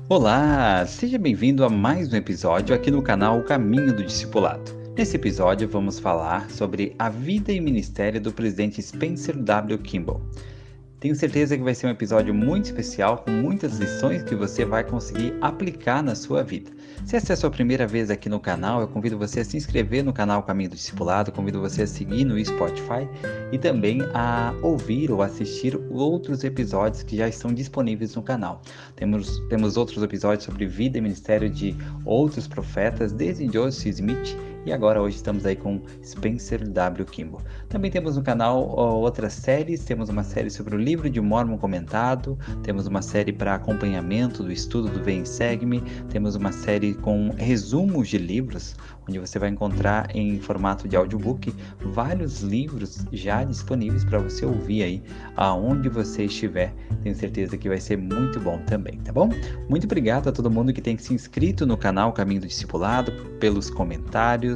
Olá, seja bem-vindo a mais um episódio aqui no canal O Caminho do Discipulado. Nesse episódio vamos falar sobre a vida e ministério do presidente Spencer W. Kimball. Tenho certeza que vai ser um episódio muito especial, com muitas lições que você vai conseguir aplicar na sua vida. Se essa é a sua primeira vez aqui no canal, eu convido você a se inscrever no canal Caminho do Discipulado, convido você a seguir no Spotify e também a ouvir ou assistir outros episódios que já estão disponíveis no canal. Temos outros episódios sobre vida e ministério de outros profetas, desde Joseph Smith, e agora hoje estamos aí com Spencer W. Kimball. Também temos no canal outras séries, temos uma série sobre o livro de Mórmon comentado, temos uma série para acompanhamento do estudo do Vem e Segue-me, temos uma série com resumos de livros, onde você vai encontrar em formato de audiobook vários livros já disponíveis para você ouvir aí aonde você estiver. Tenho certeza que vai ser muito bom também, tá bom? Muito obrigado a todo mundo que tem se inscrito no canal Caminho do Discipulado, pelos comentários,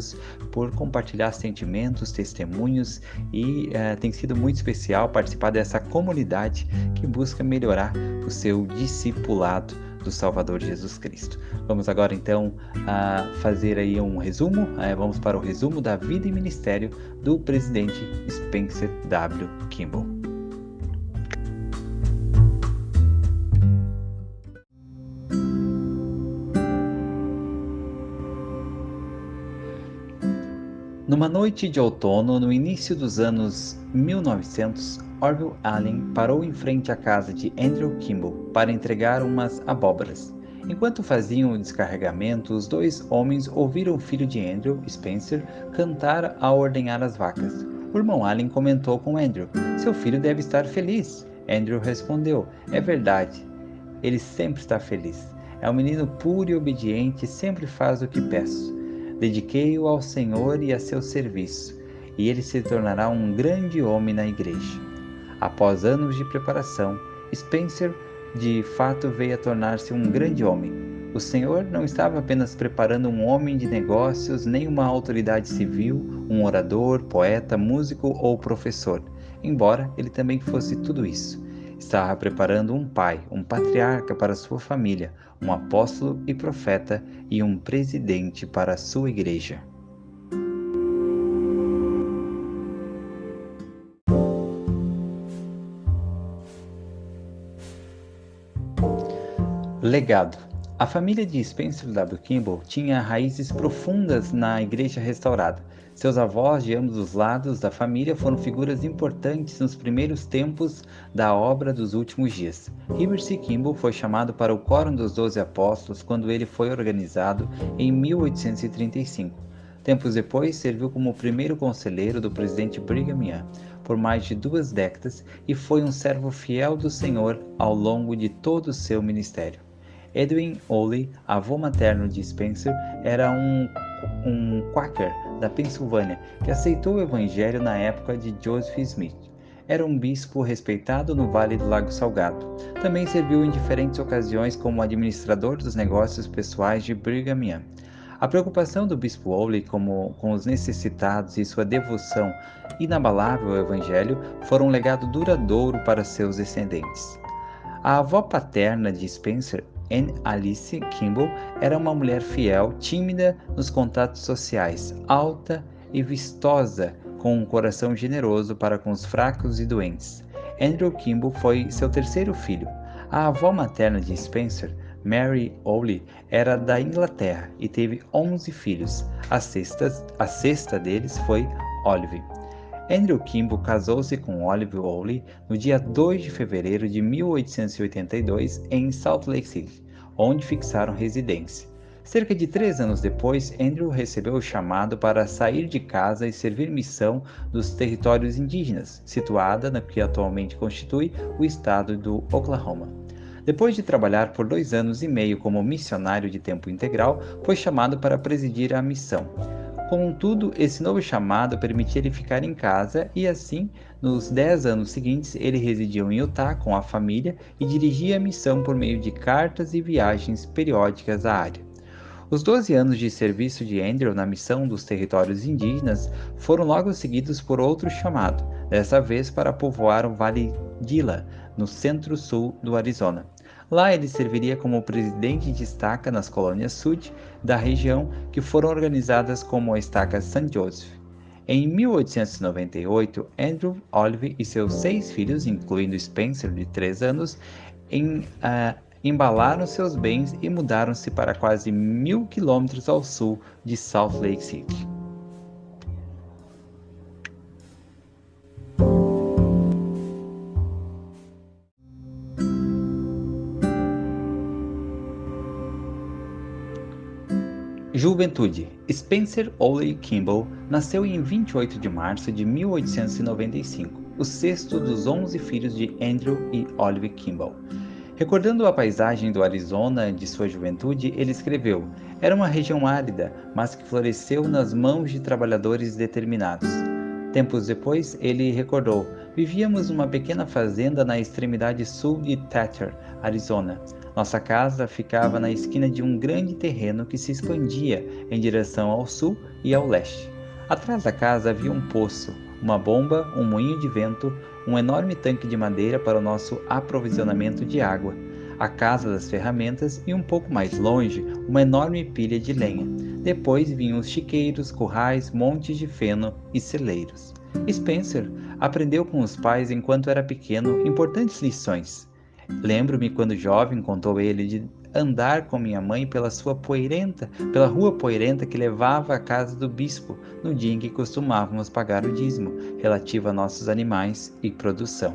por compartilhar sentimentos, testemunhos e tem sido muito especial participar dessa comunidade que busca melhorar o seu discipulado do Salvador Jesus Cristo. Vamos agora então fazer aí um resumo, vamos para o resumo da vida e ministério do presidente Spencer W. Kimball. Numa noite de outono, no início dos anos 1900, Orville Allen parou em frente à casa de Andrew Kimball para entregar umas abóboras. Enquanto faziam o descarregamento, os dois homens ouviram o filho de Andrew, Spencer, cantar ao ordenhar as vacas. O irmão Allen comentou com Andrew: "Seu filho deve estar feliz." Andrew respondeu: "É verdade. Ele sempre está feliz. É um menino puro e obediente, sempre faz o que peço. Dediquei-o ao Senhor e a seu serviço, e ele se tornará um grande homem na igreja." Após anos de preparação, Spencer de fato veio a tornar-se um grande homem. O Senhor não estava apenas preparando um homem de negócios, nem uma autoridade civil, um orador, poeta, músico ou professor, embora ele também fosse tudo isso. Estava preparando um pai, um patriarca para sua família, um apóstolo e profeta e um presidente para a sua igreja. Legado. A família de Spencer W. Kimball tinha raízes profundas na Igreja Restaurada. Seus avós de ambos os lados da família foram figuras importantes nos primeiros tempos da obra dos últimos dias. Heber C. Kimball foi chamado para o Quórum dos 12 Apóstolos quando ele foi organizado em 1835. Tempos depois, serviu como primeiro conselheiro do presidente Brigham Young por mais de 2 décadas e foi um servo fiel do Senhor ao longo de todo o seu ministério. Edwin Oley, avô materno de Spencer, era um Quaker da Pensilvânia que aceitou o evangelho na época de Joseph Smith. Era um bispo respeitado no Vale do Lago Salgado. Também serviu em diferentes ocasiões como administrador dos negócios pessoais de Brigham Young. A preocupação do bispo Oley com os necessitados e sua devoção inabalável ao evangelho foram um legado duradouro para seus descendentes. A avó paterna de Spencer, Anne Alice Kimball, era uma mulher fiel, tímida nos contatos sociais, alta e vistosa, com um coração generoso para com os fracos e doentes. Andrew Kimball foi seu terceiro filho. A avó materna de Spencer, Mary Oley, era da Inglaterra e teve 11 filhos. A sexta deles foi Olive. Andrew Kimball casou-se com Olive Oley no dia 2 de fevereiro de 1882 em Salt Lake City, onde fixaram residência. Cerca de 3 anos depois, Andrew recebeu o chamado para sair de casa e servir missão dos territórios indígenas, situada no que atualmente constitui o estado do Oklahoma. Depois de trabalhar por 2 anos e meio como missionário de tempo integral, foi chamado para presidir a missão. Contudo, esse novo chamado permitia ele ficar em casa e assim, nos 10 anos seguintes, ele residiu em Utah com a família e dirigia a missão por meio de cartas e viagens periódicas à área. Os 12 anos de serviço de Andrew na missão dos territórios indígenas foram logo seguidos por outro chamado, dessa vez para povoar o Vale Gila, no centro-sul do Arizona. Lá ele serviria como presidente de estaca nas colônias sul da região, que foram organizadas como a estaca St. Joseph. Em 1898, Andrew, Olive e seus 6 filhos, incluindo Spencer, de 3 anos, embalaram seus bens e mudaram-se para quase 1.000 quilômetros ao sul de Salt Lake City. Juventude. Spencer Oley Kimball nasceu em 28 de março de 1895, o sexto dos 11 filhos de Andrew e Olive Kimball. Recordando a paisagem do Arizona de sua juventude, ele escreveu: "Era uma região árida, mas que floresceu nas mãos de trabalhadores determinados." Tempos depois, ele recordou: "Vivíamos numa pequena fazenda na extremidade sul de Thatcher, Arizona. Nossa casa ficava na esquina de um grande terreno que se expandia em direção ao sul e ao leste. Atrás da casa havia um poço, uma bomba, um moinho de vento, um enorme tanque de madeira para o nosso aprovisionamento de água, a casa das ferramentas e um pouco mais longe, uma enorme pilha de lenha. Depois vinham os chiqueiros, currais, montes de feno e celeiros." Spencer aprendeu com os pais enquanto era pequeno importantes lições. "Lembro-me quando jovem", contou ele, "de andar com minha mãe pela rua poeirenta que levava à casa do bispo, no dia em que costumávamos pagar o dízimo, relativo a nossos animais e produção.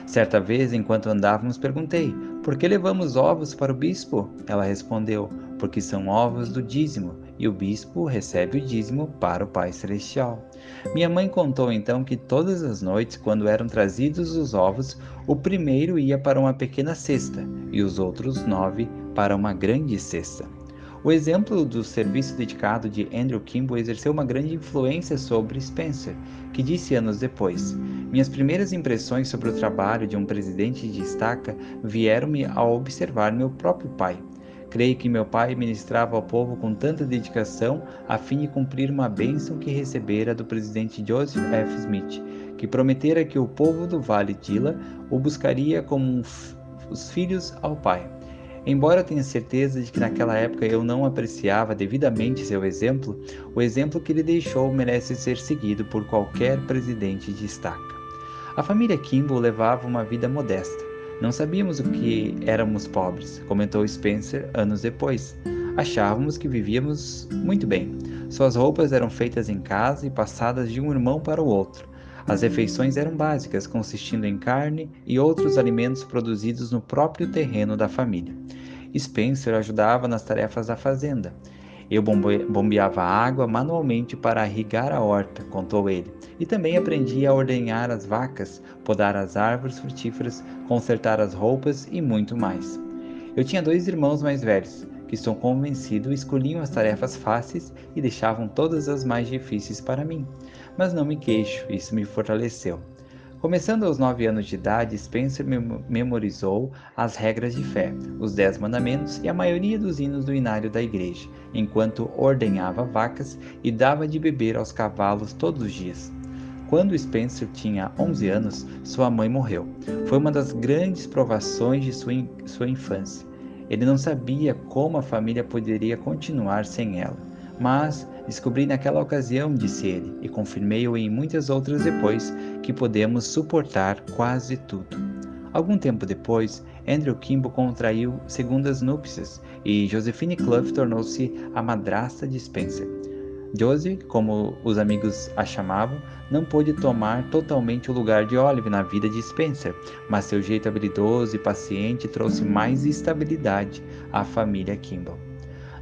Certa vez, enquanto andávamos, perguntei: 'Por que levamos ovos para o bispo?' Ela respondeu: 'Porque são ovos do dízimo, e o bispo recebe o dízimo para o Pai Celestial.' Minha mãe contou então que todas as noites, quando eram trazidos os ovos, o primeiro ia para uma pequena cesta e os outros 9 para uma grande cesta." O exemplo do serviço dedicado de Andrew Kimball exerceu uma grande influência sobre Spencer, que disse anos depois: "Minhas primeiras impressões sobre o trabalho de um presidente de estaca vieram-me ao observar meu próprio pai. Creio que meu pai ministrava ao povo com tanta dedicação a fim de cumprir uma bênção que recebera do presidente Joseph F. Smith, que prometera que o povo do Vale Gila o buscaria como os filhos ao pai. Embora tenha certeza de que naquela época eu não apreciava devidamente seu exemplo, o exemplo que ele deixou merece ser seguido por qualquer presidente de estaca." A família Kimball levava uma vida modesta. "Não sabíamos o que éramos pobres", comentou Spencer anos depois. "Achávamos que vivíamos muito bem. Suas roupas eram feitas em casa e passadas de um irmão para o outro. As refeições eram básicas, consistindo em carne e outros alimentos produzidos no próprio terreno da família. Spencer ajudava nas tarefas da fazenda. Eu bombeava água manualmente para irrigar a horta", contou ele, "e também aprendi a ordenhar as vacas, podar as árvores frutíferas, consertar as roupas e muito mais. Eu tinha 2 irmãos mais velhos, que estou convencido escolhiam as tarefas fáceis e deixavam todas as mais difíceis para mim. Mas não me queixo, isso me fortaleceu." Começando aos 9 anos de idade, Spencer memorizou as regras de fé, os 10 mandamentos e a maioria dos hinos do inário da igreja, enquanto ordenhava vacas e dava de beber aos cavalos todos os dias. Quando Spencer tinha 11 anos, sua mãe morreu. Foi uma das grandes provações de sua infância. Ele não sabia como a família poderia continuar sem ela. "Mas descobri naquela ocasião", disse ele, "e confirmei-o em muitas outras depois, que podemos suportar quase tudo." Algum tempo depois, Andrew Kimball contraiu segundas núpcias e Josephine Clough tornou-se a madrasta de Spencer. Josie, como os amigos a chamavam, não pôde tomar totalmente o lugar de Olive na vida de Spencer, mas seu jeito habilidoso e paciente trouxe mais estabilidade à família Kimball.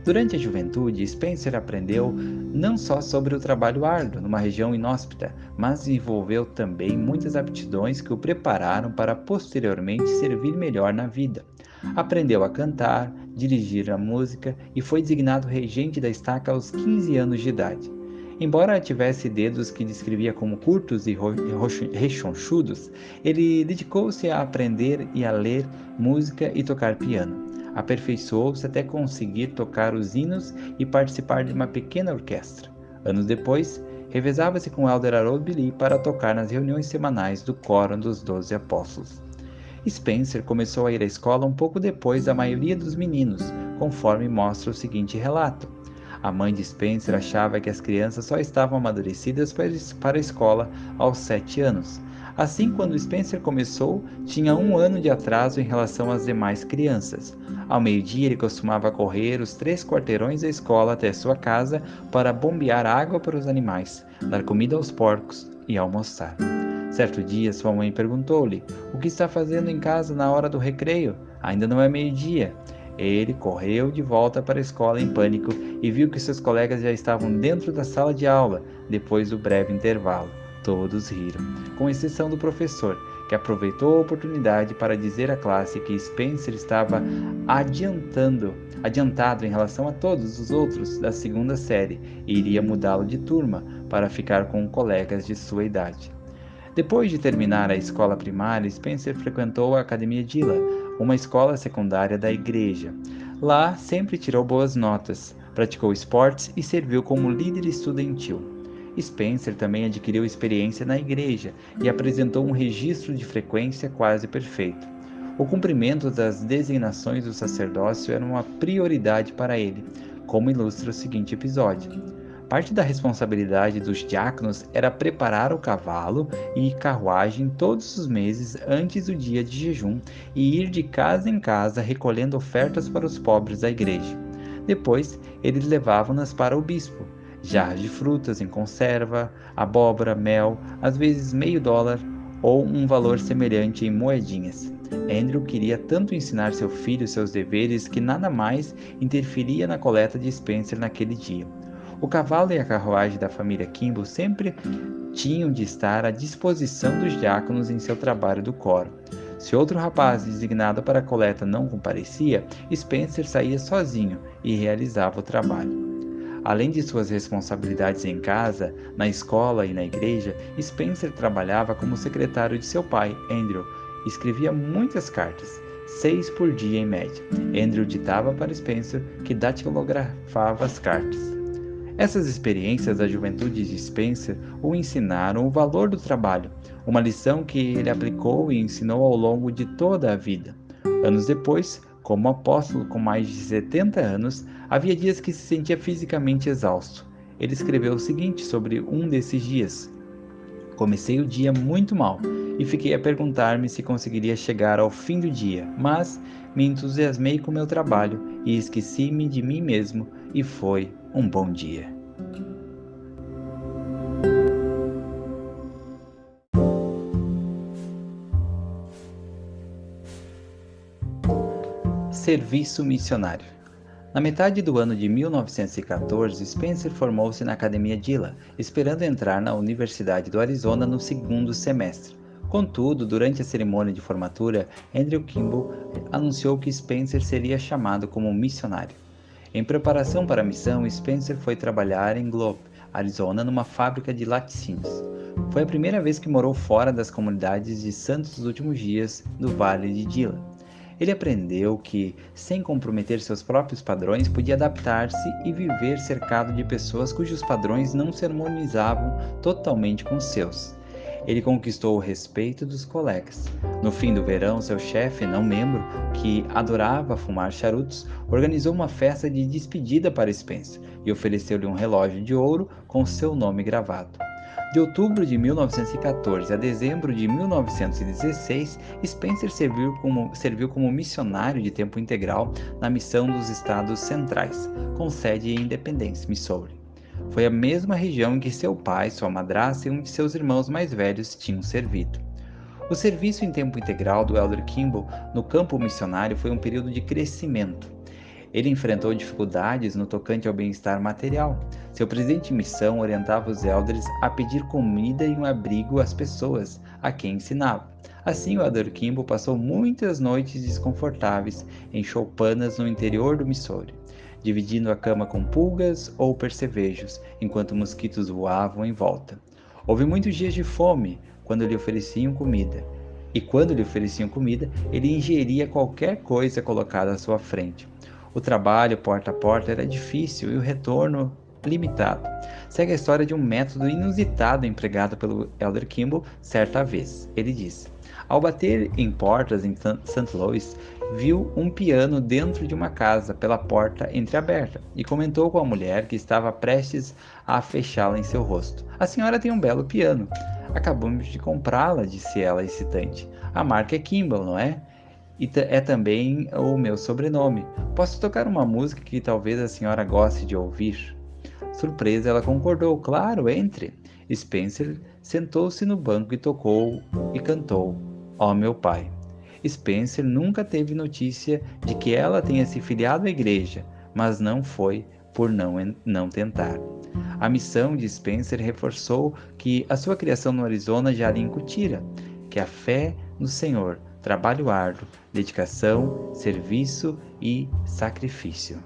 Durante a juventude, Spencer aprendeu não só sobre o trabalho árduo numa região inóspita, mas desenvolveu também muitas aptidões que o prepararam para posteriormente servir melhor na vida. Aprendeu a cantar, dirigir a música e foi designado regente da estaca aos 15 anos de idade. Embora tivesse dedos que descrevia como curtos e rechonchudos, ele dedicou-se a aprender e a ler música e tocar piano. Aperfeiçoou-se até conseguir tocar os hinos e participar de uma pequena orquestra. Anos depois, revezava-se com Elder Harold Billy para tocar nas reuniões semanais do Coro dos 12 Apóstolos. Spencer começou a ir à escola um pouco depois da maioria dos meninos, conforme mostra o seguinte relato. A mãe de Spencer achava que as crianças só estavam amadurecidas para a escola aos 7 anos. Assim, quando Spencer começou, tinha 1 ano de atraso em relação às demais crianças. Ao meio-dia, ele costumava correr os 3 quarteirões da escola até sua casa para bombear água para os animais, dar comida aos porcos e almoçar. Certo dia, sua mãe perguntou-lhe: "O que está fazendo em casa na hora do recreio? Ainda não é meio-dia." Ele correu de volta para a escola em pânico e viu que seus colegas já estavam dentro da sala de aula depois do breve intervalo. Todos riram, com exceção do professor, que aproveitou a oportunidade para dizer à classe que Spencer estava adiantado em relação a todos os outros da segunda série e iria mudá-lo de turma para ficar com colegas de sua idade. Depois de terminar a escola primária, Spencer frequentou a Academia Dilla, uma escola secundária da igreja. Lá, sempre tirou boas notas, praticou esportes e serviu como líder estudantil. Spencer também adquiriu experiência na igreja e apresentou um registro de frequência quase perfeito. O cumprimento das designações do sacerdócio era uma prioridade para ele, como ilustra o seguinte episódio. Parte da responsabilidade dos diáconos era preparar o cavalo e carruagem todos os meses antes do dia de jejum e ir de casa em casa recolhendo ofertas para os pobres da igreja. Depois, eles levavam-nas para o bispo. Jarras de frutas em conserva, abóbora, mel, às vezes $0,5 ou um valor semelhante em moedinhas. Andrew queria tanto ensinar seu filho seus deveres que nada mais interferia na coleta de Spencer naquele dia. O cavalo e a carruagem da família Kimball sempre tinham de estar à disposição dos diáconos em seu trabalho do coro. Se outro rapaz designado para a coleta não comparecia, Spencer saía sozinho e realizava o trabalho. Além de suas responsabilidades em casa, na escola e na igreja, Spencer trabalhava como secretário de seu pai, Andrew. Escrevia muitas cartas, 6 por dia em média. Andrew ditava para Spencer, que datilografava as cartas. Essas experiências da juventude de Spencer o ensinaram o valor do trabalho, uma lição que ele aplicou e ensinou ao longo de toda a vida. Anos depois, como apóstolo com mais de 70 anos, havia dias que se sentia fisicamente exausto. Ele escreveu o seguinte sobre um desses dias: "Comecei o dia muito mal e fiquei a perguntar-me se conseguiria chegar ao fim do dia, mas me entusiasmei com meu trabalho e esqueci-me de mim mesmo e foi um bom dia." Serviço missionário. Na metade do ano de 1914, Spencer formou-se na Academia Dilla, esperando entrar na Universidade do Arizona no segundo semestre. Contudo, durante a cerimônia de formatura, Andrew Kimball anunciou que Spencer seria chamado como missionário. Em preparação para a missão, Spencer foi trabalhar em Globe, Arizona, numa fábrica de laticínios. Foi a primeira vez que morou fora das comunidades de Santos dos Últimos Dias do Vale de Dilla. Ele aprendeu que, sem comprometer seus próprios padrões, podia adaptar-se e viver cercado de pessoas cujos padrões não se harmonizavam totalmente com os seus. Ele conquistou o respeito dos colegas. No fim do verão, seu chefe, não membro, que adorava fumar charutos, organizou uma festa de despedida para Spencer e ofereceu-lhe um relógio de ouro com seu nome gravado. De outubro de 1914 a dezembro de 1916, Spencer serviu como missionário de tempo integral na Missão dos Estados Centrais, com sede em Independence, Missouri. Foi a mesma região em que seu pai, sua madrasta e um de seus irmãos mais velhos tinham servido. O serviço em tempo integral do Elder Kimball no campo missionário foi um período de crescimento. Ele enfrentou dificuldades no tocante ao bem-estar material. Seu presidente de missão orientava os elders a pedir comida e um abrigo às pessoas a quem ensinava. Assim, o Elder Kimball passou muitas noites desconfortáveis em choupanas no interior do Missouri, dividindo a cama com pulgas ou percevejos, enquanto mosquitos voavam em volta. Houve muitos dias de fome quando lhe ofereciam comida. E quando lhe ofereciam comida, ele ingeria qualquer coisa colocada à sua frente. O trabalho porta a porta era difícil e o retorno limitado. Segue a história de um método inusitado empregado pelo Elder Kimball certa vez. Ele diz: Ao bater em portas em St. Louis, viu um piano dentro de uma casa pela porta entreaberta e comentou com a mulher que estava prestes a fechá-la em seu rosto. "A senhora tem um belo piano. Acabamos de comprá-la", disse ela excitante. "A marca é Kimball, não é? E é também o meu sobrenome. Posso tocar uma música que talvez a senhora goste de ouvir?" Surpresa, ela concordou. "Claro, entre." Spencer sentou-se no banco e tocou e cantou "Ó meu pai." Spencer nunca teve notícia de que ela tenha se filiado à igreja, mas não foi por não tentar. A missão de Spencer reforçou que a sua criação no Arizona já lhe incutira, que a fé no Senhor, trabalho árduo, dedicação, serviço e sacrifício.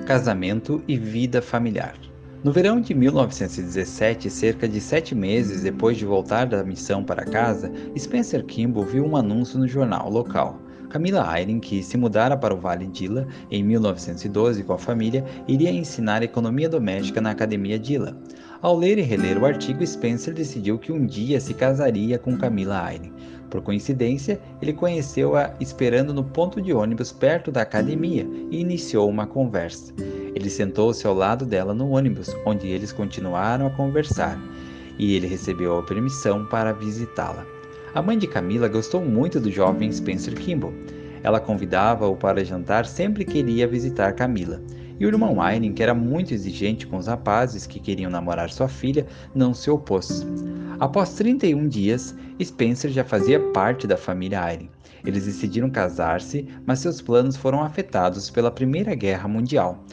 Casamento e vida familiar. No verão de 1917, cerca de 7 meses depois de voltar da missão para casa, Spencer Kimball viu um anúncio no jornal local. Camila Eyring, que se mudara para o Vale Dilla em 1912 com a família, iria ensinar economia doméstica na Academia Dilla. Ao ler e reler o artigo, Spencer decidiu que um dia se casaria com Camila Eyring. Por coincidência, ele conheceu-a esperando no ponto de ônibus perto da academia e iniciou uma conversa. Ele sentou-se ao lado dela no ônibus, onde eles continuaram a conversar, e ele recebeu a permissão para visitá-la. A mãe de Camila gostou muito do jovem Spencer Kimball. Ela convidava-o para jantar sempre que iria visitar Camila. E o irmão Eyring, que era muito exigente com os rapazes que queriam namorar sua filha, não se opôs. Após 31 dias, Spencer já fazia parte da família Eyring. Eles decidiram casar-se, mas seus planos foram afetados pela Primeira Guerra Mundial,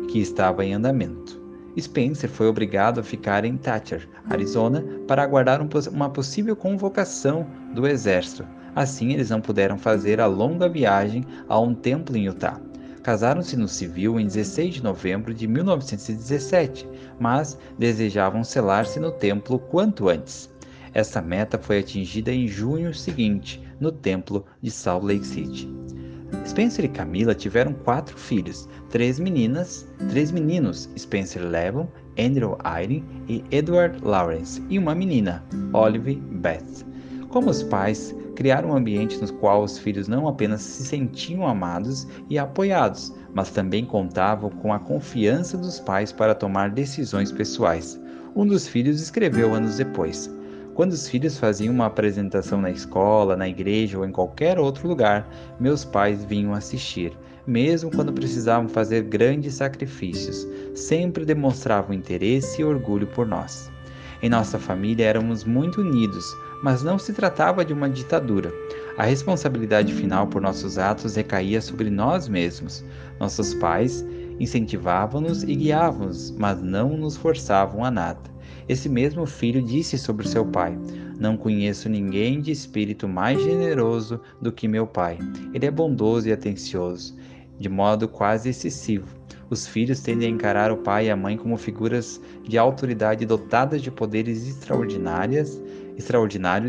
que estava em andamento. Spencer foi obrigado a ficar em Thatcher, Arizona, para aguardar uma possível convocação do exército. Assim, eles não puderam fazer a longa viagem a um templo em Utah. Casaram-se no civil em 16 de novembro de 1917, mas desejavam selar-se no templo quanto antes. Essa meta foi atingida em junho seguinte, no templo de Salt Lake City. Spencer e Camila tiveram 4 filhos, 3 meninos, Spencer Levon, Andrew Eyring e Edward Lawrence, e uma menina, Olive Beth. Como os pais, criaram um ambiente no qual os filhos não apenas se sentiam amados e apoiados, mas também contavam com a confiança dos pais para tomar decisões pessoais. Um dos filhos escreveu anos depois: "Quando os filhos faziam uma apresentação na escola, na igreja ou em qualquer outro lugar, meus pais vinham assistir, mesmo quando precisavam fazer grandes sacrifícios. Sempre demonstravam interesse e orgulho por nós. Em nossa família éramos muito unidos, mas não se tratava de uma ditadura. A responsabilidade final por nossos atos recaía sobre nós mesmos. Nossos pais incentivavam-nos e guiavam-nos, mas não nos forçavam a nada." Esse mesmo filho disse sobre seu pai: "Não conheço ninguém de espírito mais generoso do que meu pai. Ele é bondoso e atencioso, de modo quase excessivo." Os filhos tendem a encarar o pai e a mãe como figuras de autoridade dotadas de poderes extraordinários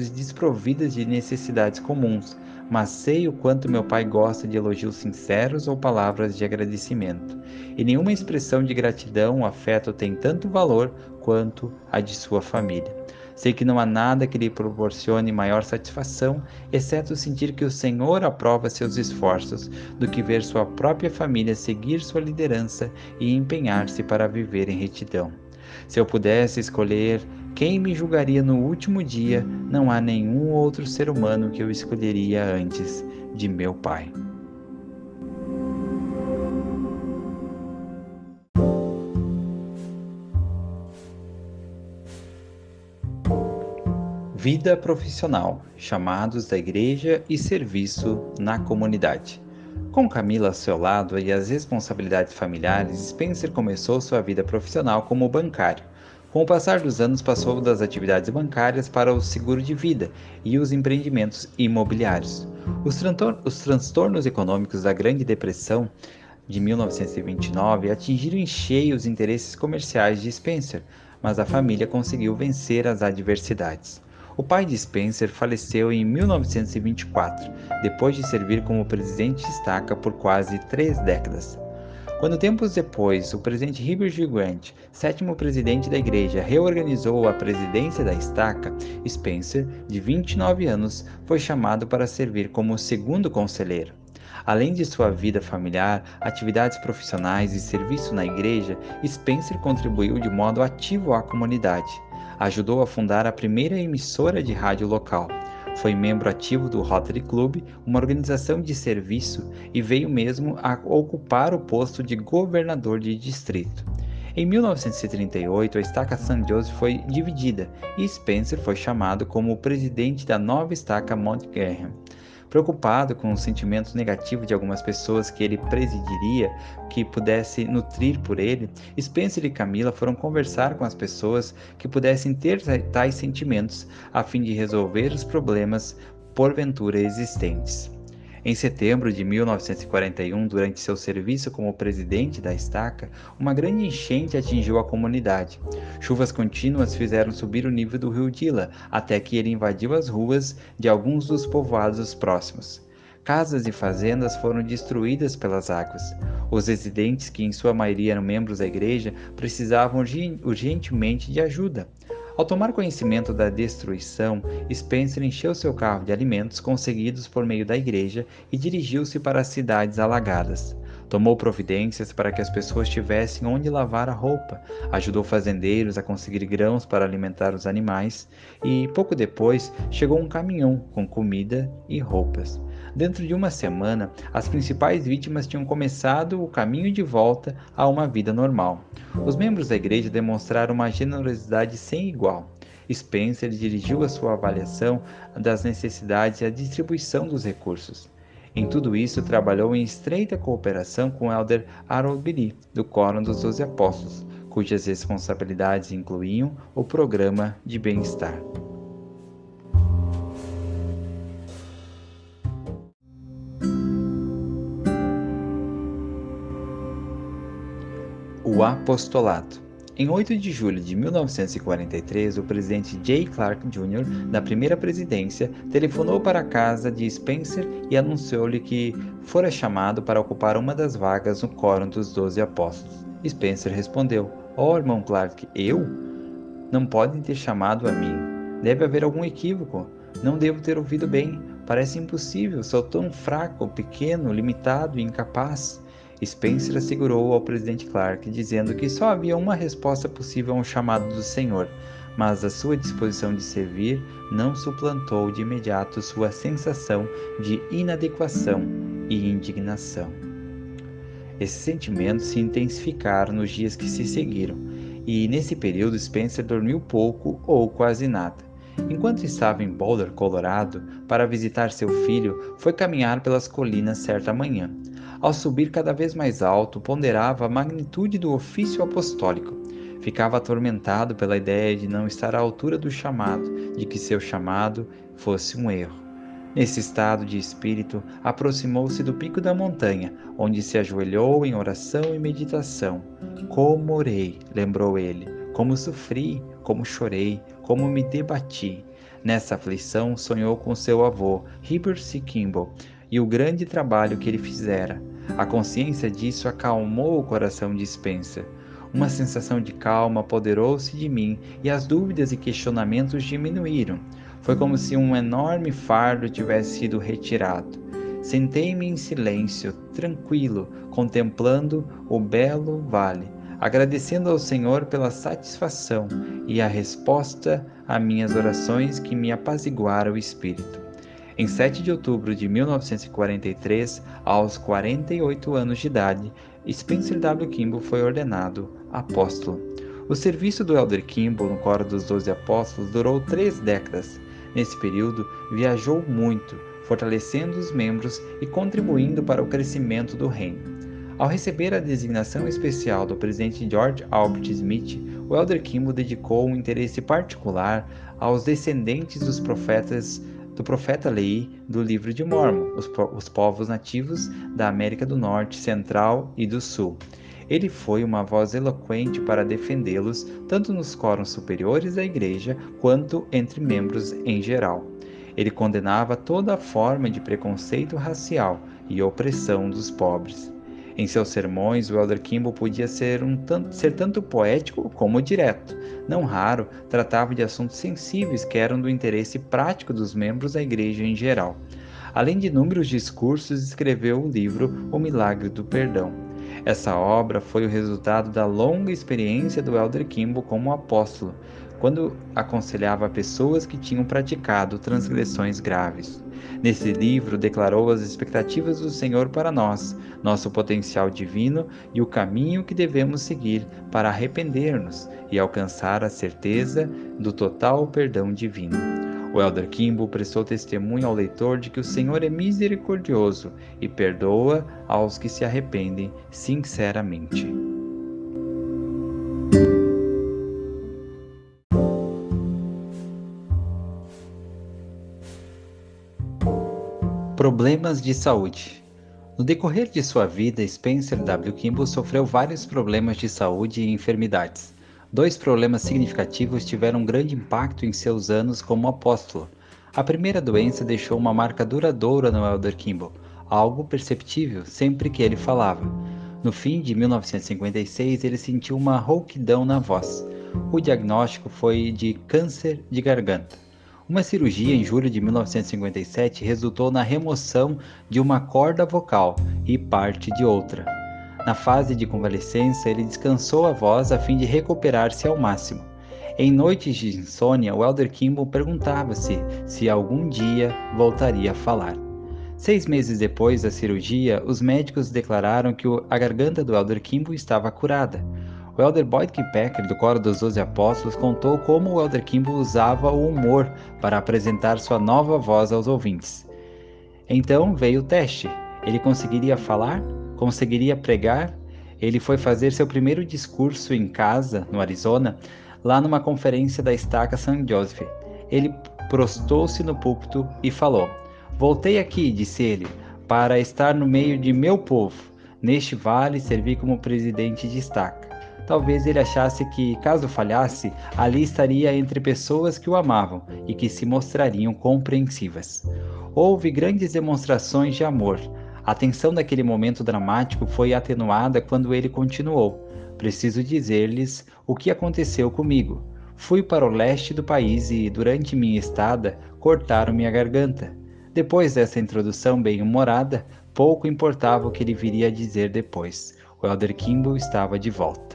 e desprovidas de necessidades comuns. Mas sei o quanto meu pai gosta de elogios sinceros ou palavras de agradecimento. E nenhuma expressão de gratidão ou afeto tem tanto valor quanto a de sua família. Sei que não há nada que lhe proporcione maior satisfação, exceto sentir que o Senhor aprova seus esforços, do que ver sua própria família seguir sua liderança e empenhar-se para viver em retidão. Se eu pudesse escolher quem me julgaria no último dia, não há nenhum outro ser humano que eu escolheria antes de meu pai." Vida profissional, chamados da igreja e serviço na comunidade. Com Camila ao seu lado e as responsabilidades familiares, Spencer começou sua vida profissional como bancário. Com o passar dos anos, passou das atividades bancárias para o seguro de vida e os empreendimentos imobiliários. Os transtornos econômicos da Grande Depressão de 1929 atingiram em cheio os interesses comerciais de Spencer, mas a família conseguiu vencer as adversidades. O pai de Spencer faleceu em 1924, depois de servir como presidente de estaca por quase 3 décadas. Quando tempos depois o presidente Heber J. Grant, sétimo presidente da igreja, reorganizou a presidência da estaca, Spencer, de 29 anos, foi chamado para servir como segundo conselheiro. Além de sua vida familiar, atividades profissionais e serviço na igreja, Spencer contribuiu de modo ativo à comunidade. Ajudou a fundar a primeira emissora de rádio local. Foi membro ativo do Rotary Club, uma organização de serviço, e veio mesmo a ocupar o posto de governador de distrito. Em 1938, a estaca St. Joseph foi dividida e Spencer foi chamado como o presidente da nova estaca Mount Graham. Preocupado com os sentimentos negativos de algumas pessoas que ele presidiria, que pudesse nutrir por ele, Spencer e Camila foram conversar com as pessoas que pudessem ter tais sentimentos, a fim de resolver os problemas porventura existentes. Em setembro de 1941, durante seu serviço como presidente da estaca, uma grande enchente atingiu a comunidade. Chuvas contínuas fizeram subir o nível do rio Dila, até que ele invadiu as ruas de alguns dos povoados próximos. Casas e fazendas foram destruídas pelas águas. Os residentes, que em sua maioria eram membros da igreja, precisavam urgentemente de ajuda. Ao tomar conhecimento da destruição, Spencer encheu seu carro de alimentos conseguidos por meio da igreja e dirigiu-se para as cidades alagadas. Tomou providências para que as pessoas tivessem onde lavar a roupa, ajudou fazendeiros a conseguir grãos para alimentar os animais e, pouco depois, chegou um caminhão com comida e roupas. Dentro de uma semana, as principais vítimas tinham começado o caminho de volta a uma vida normal. Os membros da igreja demonstraram uma generosidade sem igual. Spencer dirigiu a sua avaliação das necessidades e a distribuição dos recursos. Em tudo isso, trabalhou em estreita cooperação com o elder Harold Billy, do Quórum dos 12 Apóstolos, cujas responsabilidades incluíam o programa de bem-estar. O apostolado. Em 8 de julho de 1943, o presidente J. Clark Jr., da primeira presidência, telefonou para a casa de Spencer e anunciou-lhe que fora chamado para ocupar uma das vagas no Quórum dos 12 Apóstolos. Spencer respondeu: "Oh, irmão Clark, eu? Não podem ter chamado a mim. Deve haver algum equívoco. Não devo ter ouvido bem. Parece impossível. Sou tão fraco, pequeno, limitado e incapaz." Spencer assegurou ao presidente Clark, dizendo que só havia uma resposta possível ao chamado do Senhor, mas a sua disposição de servir não suplantou de imediato sua sensação de inadequação e indignação. Esses sentimentos se intensificaram nos dias que se seguiram, e nesse período Spencer dormiu pouco ou quase nada. Enquanto estava em Boulder, Colorado, para visitar seu filho, foi caminhar pelas colinas certa manhã. Ao subir cada vez mais alto, ponderava a magnitude do ofício apostólico. Ficava atormentado pela ideia de não estar à altura do chamado, de que seu chamado fosse um erro. Nesse estado de espírito, aproximou-se do pico da montanha, onde se ajoelhou em oração e meditação. "Como orei", lembrou ele, "como sofri, como chorei, como me debati." Nessa aflição, sonhou com seu avô, Heber C. Kimball, e o grande trabalho que ele fizera. A consciência disso acalmou o coração de Spencer. Uma sensação de calma apoderou-se de mim e as dúvidas e questionamentos diminuíram. Foi como se um enorme fardo tivesse sido retirado. Sentei-me em silêncio, tranquilo, contemplando o belo vale, agradecendo ao Senhor pela satisfação e a resposta a minhas orações que me apaziguaram o espírito. Em 7 de outubro de 1943, aos 48 anos de idade, Spencer W. Kimball foi ordenado apóstolo. O serviço do elder Kimball no Coro dos 12 Apóstolos durou 3 décadas. Nesse período, viajou muito, fortalecendo os membros e contribuindo para o crescimento do reino. Ao receber a designação especial do presidente George Albert Smith, o elder Kimball dedicou um interesse particular aos descendentes do profeta Lehi do Livro de Mórmon, os povos nativos da América do Norte, Central e do Sul. Ele foi uma voz eloquente para defendê-los, tanto nos quórums superiores da igreja, quanto entre membros em geral. Ele condenava toda forma de preconceito racial e opressão dos pobres. Em seus sermões, o Elder Kimball podia ser tanto poético como direto. Não raro, tratava de assuntos sensíveis que eram do interesse prático dos membros da igreja em geral. Além de inúmeros discursos, escreveu o livro O Milagre do Perdão. Essa obra foi o resultado da longa experiência do Elder Kimball como apóstolo, quando aconselhava pessoas que tinham praticado transgressões graves. Nesse livro, declarou as expectativas do Senhor para nós, nosso potencial divino e o caminho que devemos seguir para arrepender-nos e alcançar a certeza do total perdão divino. O Elder Kimball prestou testemunho ao leitor de que o Senhor é misericordioso e perdoa aos que se arrependem sinceramente. Problemas de saúde. No decorrer de sua vida, Spencer W. Kimball sofreu vários problemas de saúde e enfermidades. 2 problemas significativos tiveram um grande impacto em seus anos como apóstolo. A primeira doença deixou uma marca duradoura no Elder Kimball, algo perceptível sempre que ele falava. No fim de 1956, ele sentiu uma rouquidão na voz. O diagnóstico foi de câncer de garganta. Uma cirurgia em julho de 1957 resultou na remoção de uma corda vocal e parte de outra. Na fase de convalescença, ele descansou a voz a fim de recuperar-se ao máximo. Em noites de insônia, o Elder Kimball perguntava-se se algum dia voltaria a falar. 6 meses depois da cirurgia, os médicos declararam que a garganta do Elder Kimball estava curada. O Elder Boyd K. Packer, do Coro dos 12 Apóstolos, contou como o Elder Kimball usava o humor para apresentar sua nova voz aos ouvintes. Então veio o teste. Ele conseguiria falar? Conseguiria pregar? Ele foi fazer seu primeiro discurso em casa, no Arizona, lá numa conferência da estaca St. Joseph. Ele prostou-se no púlpito e falou: "Voltei aqui", disse ele, "para estar no meio de meu povo. Neste vale servi como presidente de estaca." Talvez ele achasse que, caso falhasse, ali estaria entre pessoas que o amavam e que se mostrariam compreensivas. Houve grandes demonstrações de amor. A tensão daquele momento dramático foi atenuada quando ele continuou: "Preciso dizer-lhes o que aconteceu comigo. Fui para o leste do país e, durante minha estada, cortaram minha garganta." Depois dessa introdução bem-humorada, pouco importava o que ele viria a dizer depois. O Elder Kimball estava de volta.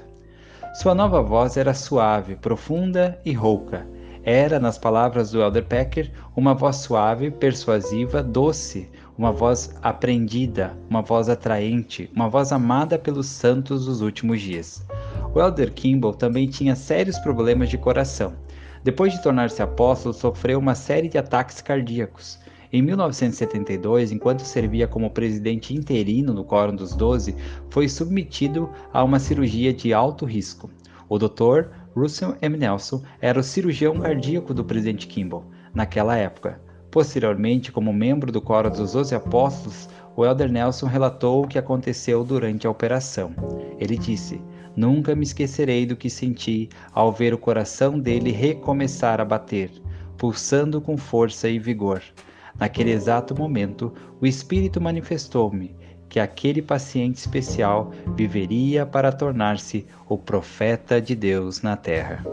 Sua nova voz era suave, profunda e rouca. Era, nas palavras do Elder Packer, uma voz suave, persuasiva, doce, uma voz aprendida, uma voz atraente, uma voz amada pelos santos dos últimos dias. O Elder Kimball também tinha sérios problemas de coração. Depois de tornar-se apóstolo, sofreu uma série de ataques cardíacos. Em 1972, enquanto servia como presidente interino no Quórum dos 12, foi submetido a uma cirurgia de alto risco. O Dr. Russell M. Nelson era o cirurgião cardíaco do presidente Kimball, naquela época. Posteriormente, como membro do Quórum dos 12 Apóstolos, o Elder Nelson relatou o que aconteceu durante a operação. Ele disse: "Nunca me esquecerei do que senti ao ver o coração dele recomeçar a bater, pulsando com força e vigor. Naquele exato momento, o Espírito manifestou-me que aquele paciente especial viveria para tornar-se o profeta de Deus na terra."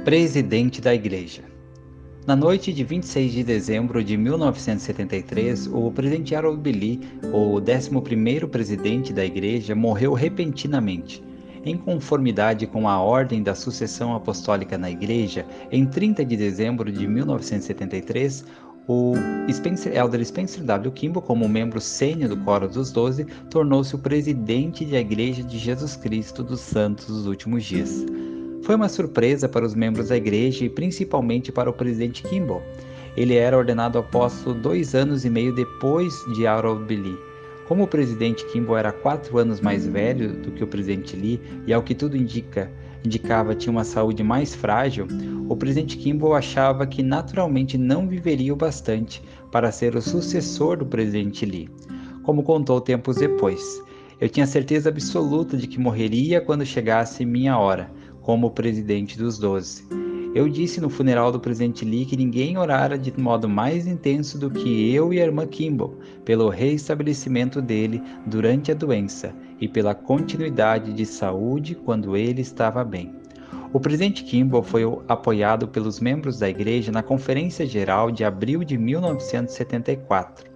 Presidente da Igreja. Na noite de 26 de dezembro de 1973, o presidente Harold B. Lee, o 11º presidente da igreja, morreu repentinamente. Em conformidade com a ordem da sucessão apostólica na igreja, em 30 de dezembro de 1973, o Elder Spencer W. Kimball, como membro sênior do Quórum dos 12, tornou-se o presidente da Igreja de Jesus Cristo dos Santos dos Últimos Dias. Foi uma surpresa para os membros da igreja e principalmente para o presidente Kimball. Ele era ordenado apóstolo 2 anos e meio depois de Harold B. Lee. Como o presidente Kimball era 4 anos mais velho do que o presidente Lee e, ao que tudo indicava tinha uma saúde mais frágil, o presidente Kimball achava que naturalmente não viveria o bastante para ser o sucessor do presidente Lee. Como contou tempos depois: "Eu tinha certeza absoluta de que morreria quando chegasse minha hora como presidente dos 12. Eu disse no funeral do presidente Lee que ninguém orara de modo mais intenso do que eu e a irmã Kimball, pelo restabelecimento dele durante a doença e pela continuidade de saúde quando ele estava bem. O presidente Kimball foi apoiado pelos membros da igreja na Conferência Geral de abril de 1974.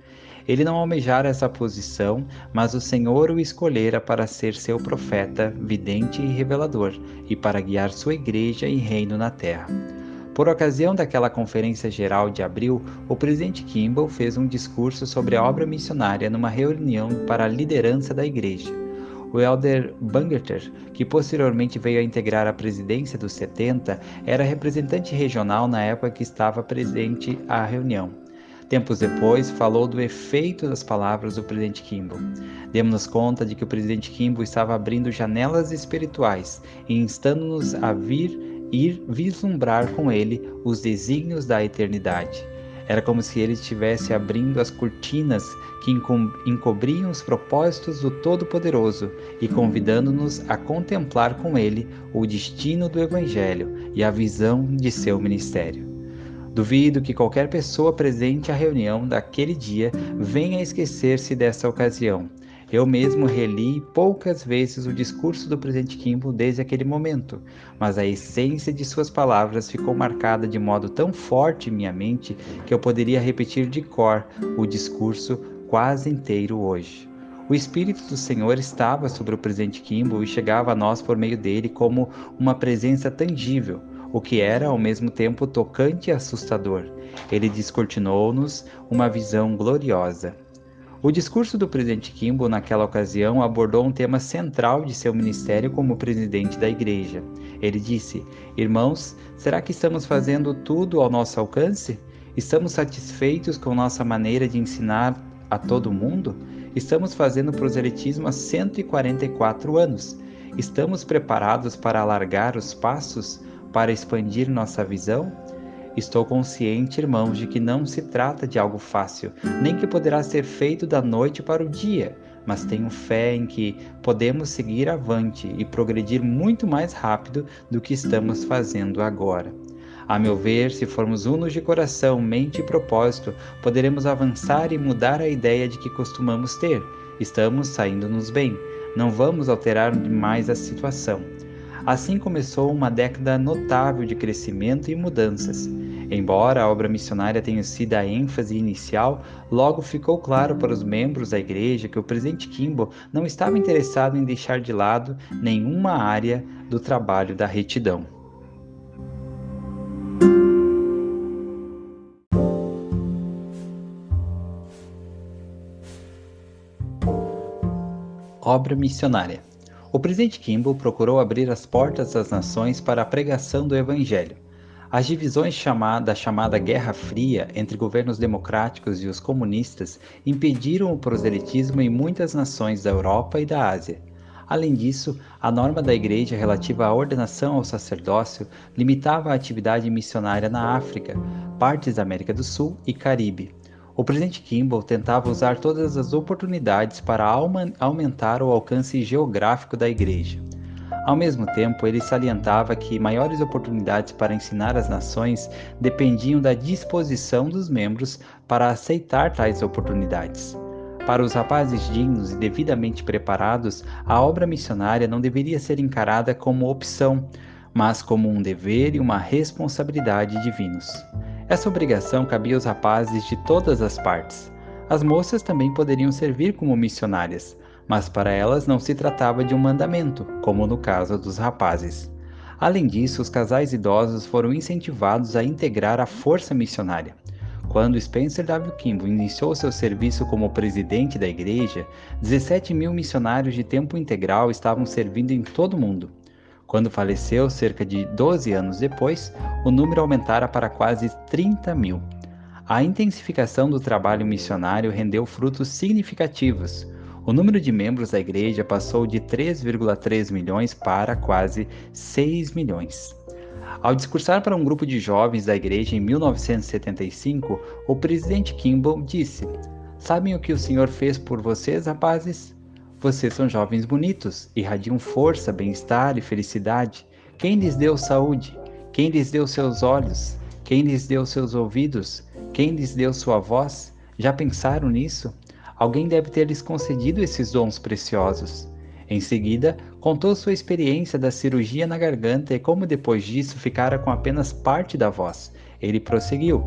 Ele não almejara essa posição, mas o Senhor o escolhera para ser seu profeta, vidente e revelador, e para guiar sua igreja e reino na terra. Por ocasião daquela conferência geral de abril, o presidente Kimball fez um discurso sobre a obra missionária numa reunião para a liderança da igreja. O elder Bangerter, que posteriormente veio a integrar a presidência dos 70, era representante regional na época que estava presente à reunião. Tempos depois, falou do efeito das palavras do presidente Kimball. Demos-nos conta de que o presidente Kimball estava abrindo janelas espirituais e instando-nos a ir vislumbrar com ele os desígnios da eternidade. Era como se ele estivesse abrindo as cortinas que encobriam os propósitos do Todo-Poderoso e convidando-nos a contemplar com ele o destino do Evangelho e a visão de seu ministério. Duvido que qualquer pessoa presente à reunião daquele dia venha a esquecer-se dessa ocasião. Eu mesmo reli poucas vezes o discurso do presidente Kimball desde aquele momento, mas a essência de suas palavras ficou marcada de modo tão forte em minha mente que eu poderia repetir de cor o discurso quase inteiro hoje. O Espírito do Senhor estava sobre o presidente Kimball e chegava a nós por meio dele como uma presença tangível, o que era ao mesmo tempo tocante e assustador. Ele descortinou-nos uma visão gloriosa. O discurso do presidente Kimball naquela ocasião abordou um tema central de seu ministério como presidente da igreja. Ele disse: "Irmãos, será que estamos fazendo tudo ao nosso alcance? Estamos satisfeitos com nossa maneira de ensinar a todo mundo? Estamos fazendo proselitismo há 144 anos. Estamos preparados para alargar os passos, para expandir nossa visão? Estou consciente, irmãos, de que não se trata de algo fácil, nem que poderá ser feito da noite para o dia, mas tenho fé em que podemos seguir avante e progredir muito mais rápido do que estamos fazendo agora. A meu ver, se formos unos de coração, mente e propósito, poderemos avançar e mudar a ideia de que costumamos ter. Estamos saindo-nos bem, não vamos alterar mais a situação." Assim começou uma década notável de crescimento e mudanças. Embora a obra missionária tenha sido a ênfase inicial, logo ficou claro para os membros da igreja que o presidente Kimball não estava interessado em deixar de lado nenhuma área do trabalho da retidão. Obra missionária. O presidente Kimball procurou abrir as portas das nações para a pregação do Evangelho. As divisões da chamada Guerra Fria entre governos democráticos e os comunistas impediram o proselitismo em muitas nações da Europa e da Ásia. Além disso, a norma da Igreja relativa à ordenação ao sacerdócio limitava a atividade missionária na África, partes da América do Sul e Caribe. O presidente Kimball tentava usar todas as oportunidades para aumentar o alcance geográfico da igreja. Ao mesmo tempo, ele salientava que maiores oportunidades para ensinar as nações dependiam da disposição dos membros para aceitar tais oportunidades. Para os rapazes dignos e devidamente preparados, a obra missionária não deveria ser encarada como opção, mas como um dever e uma responsabilidade divinos. Essa obrigação cabia aos rapazes de todas as partes. As moças também poderiam servir como missionárias, mas para elas não se tratava de um mandamento, como no caso dos rapazes. Além disso, os casais idosos foram incentivados a integrar a força missionária. Quando Spencer W. Kimball iniciou seu serviço como presidente da igreja, 17 mil missionários de tempo integral estavam servindo em todo o mundo. Quando faleceu, cerca de 12 anos depois, o número aumentara para quase 30 mil. A intensificação do trabalho missionário rendeu frutos significativos. O número de membros da igreja passou de 3,3 milhões para quase 6 milhões. Ao discursar para um grupo de jovens da igreja em 1975, o presidente Kimball disse: "Sabem o que o Senhor fez por vocês, rapazes? Vocês são jovens bonitos, irradiam força, bem-estar e felicidade. Quem lhes deu saúde? Quem lhes deu seus olhos? Quem lhes deu seus ouvidos? Quem lhes deu sua voz? Já pensaram nisso? Alguém deve ter lhes concedido esses dons preciosos. Em seguida, contou sua experiência da cirurgia na garganta e como depois disso ficara com apenas parte da voz. Ele prosseguiu: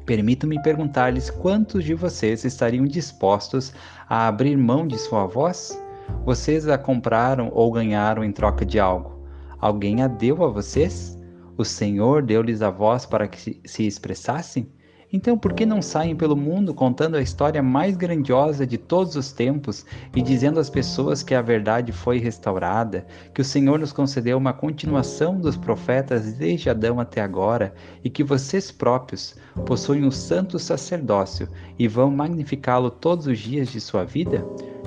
permito-me perguntar-lhes quantos de vocês estariam dispostos a abrir mão de sua voz? Vocês a compraram ou ganharam em troca de algo? Alguém a deu a vocês? O Senhor deu-lhes a voz para que se expressassem? Então, por que não saem pelo mundo contando a história mais grandiosa de todos os tempos e dizendo às pessoas que a verdade foi restaurada, que o Senhor nos concedeu uma continuação dos profetas desde Adão até agora e que vocês próprios possuem um santo sacerdócio e vão magnificá-lo todos os dias de sua vida?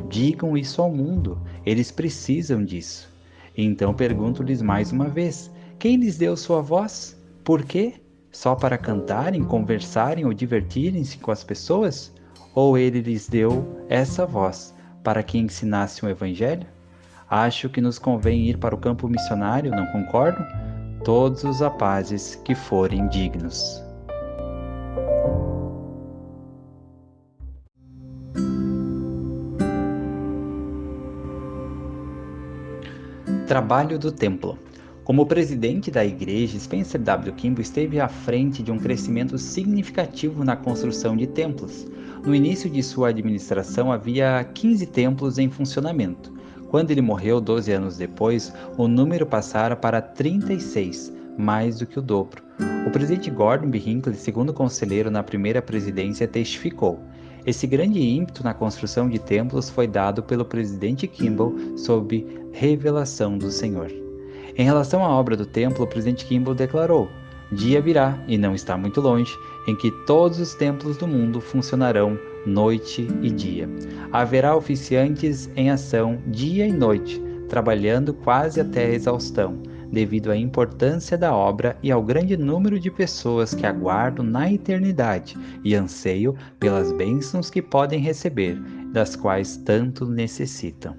Digam isso ao mundo, eles precisam disso. Então pergunto-lhes mais uma vez: quem lhes deu sua voz? Por quê? Só para cantarem, conversarem ou divertirem-se com as pessoas? Ou ele lhes deu essa voz para que ensinasse o Evangelho? Acho que nos convém ir para o campo missionário, não concordam? Todos os rapazes que forem dignos. Trabalho do Templo. Como presidente da igreja, Spencer W. Kimball esteve à frente de um crescimento significativo na construção de templos. No início de sua administração, havia 15 templos em funcionamento. Quando ele morreu 12 anos depois, o número passara para 36, mais do que o dobro. O presidente Gordon B. Hinckley, segundo conselheiro na primeira presidência, testificou: esse grande ímpeto na construção de templos foi dado pelo presidente Kimball sob revelação do Senhor. Em relação à obra do templo, o presidente Kimball declarou: dia virá, e não está muito longe, em que todos os templos do mundo funcionarão noite e dia. Haverá oficiantes em ação dia e noite, trabalhando quase até a exaustão, devido à importância da obra e ao grande número de pessoas que aguardam na eternidade e anseiam pelas bênçãos que podem receber, das quais tanto necessitam.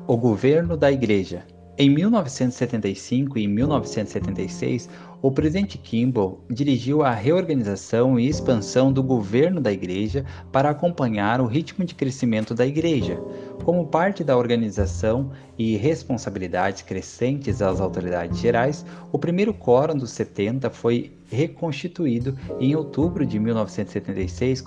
O governo da Igreja. Em 1975 e 1976, o presidente Kimball dirigiu a reorganização e expansão do governo da Igreja para acompanhar o ritmo de crescimento da Igreja. Como parte da organização e responsabilidades crescentes às autoridades gerais, o primeiro Quórum dos 70 foi reconstituído e em outubro de 1976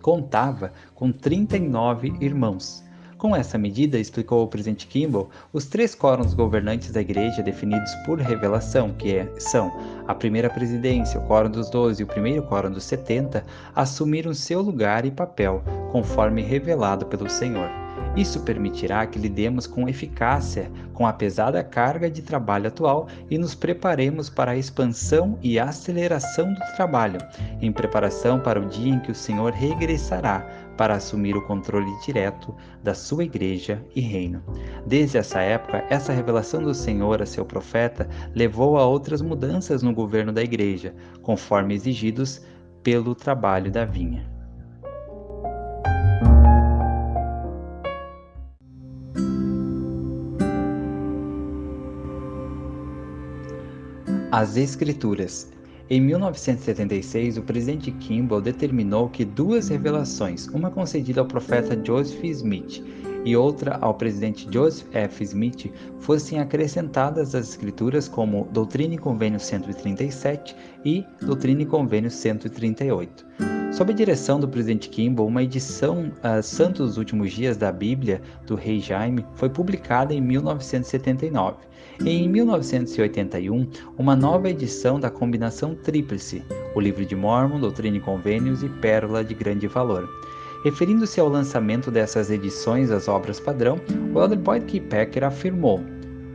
contava com 39 irmãos. Com essa medida, explicou o presidente Kimball, os 3 quórums governantes da Igreja definidos por revelação, são a primeira presidência, o Quórum dos 12 e o primeiro Quórum dos 70, assumiram seu lugar e papel, conforme revelado pelo Senhor. Isso permitirá que lidemos com eficácia com a pesada carga de trabalho atual e nos preparemos para a expansão e aceleração do trabalho, em preparação para o dia em que o Senhor regressará para assumir o controle direto da sua igreja e reino. Desde essa época, essa revelação do Senhor a seu profeta levou a outras mudanças no governo da igreja, conforme exigidos pelo trabalho da vinha. As Escrituras. Em 1976, o presidente Kimball determinou que 2 revelações, uma concedida ao profeta Joseph Smith e outra ao presidente Joseph F. Smith, fossem acrescentadas às Escrituras como Doutrina e Convênio 137 e Doutrina e Convênio 138. Sob a direção do presidente Kimball, uma edição Santos dos Últimos Dias da Bíblia, do Rei Jaime, foi publicada em 1979. Em 1981, uma nova edição da combinação tríplice, o Livro de Mórmon, Doutrina e Convênios e Pérola de Grande Valor. Referindo-se ao lançamento dessas edições das obras padrão, o Elder Boyd K. Packer afirmou: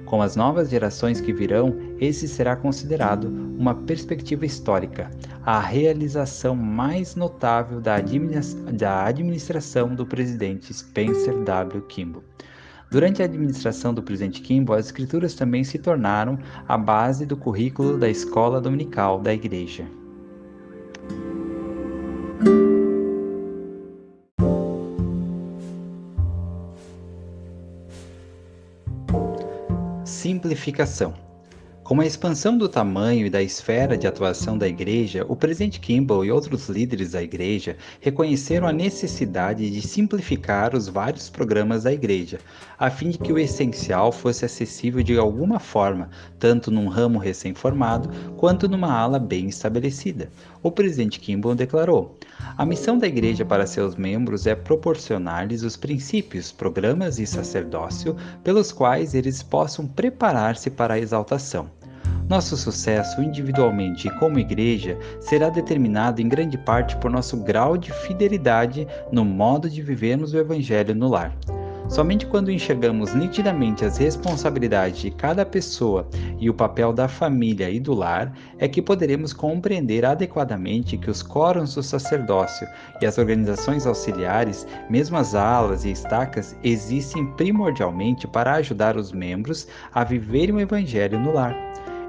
com as novas gerações que virão, esse será considerado uma perspectiva histórica, a realização mais notável da administração do presidente Spencer W. Kimball. Durante a administração do presidente Kimball, as Escrituras também se tornaram a base do currículo da escola dominical da igreja. simplificação. Com a expansão do tamanho e da esfera de atuação da Igreja, o presidente Kimball e outros líderes da Igreja reconheceram a necessidade de simplificar os vários programas da Igreja, a fim de que o essencial fosse acessível de alguma forma, tanto num ramo recém-formado quanto numa ala bem estabelecida. O presidente Kimball declarou: "A missão da Igreja para seus membros é proporcionar-lhes os princípios, programas e sacerdócio pelos quais eles possam preparar-se para a exaltação. Nosso sucesso individualmente e como igreja será determinado em grande parte por nosso grau de fidelidade no modo de vivermos o Evangelho no lar. Somente quando enxergamos nitidamente as responsabilidades de cada pessoa e o papel da família e do lar é que poderemos compreender adequadamente que os quórums do sacerdócio e as organizações auxiliares, mesmo as alas e estacas, existem primordialmente para ajudar os membros a viverem o Evangelho no lar.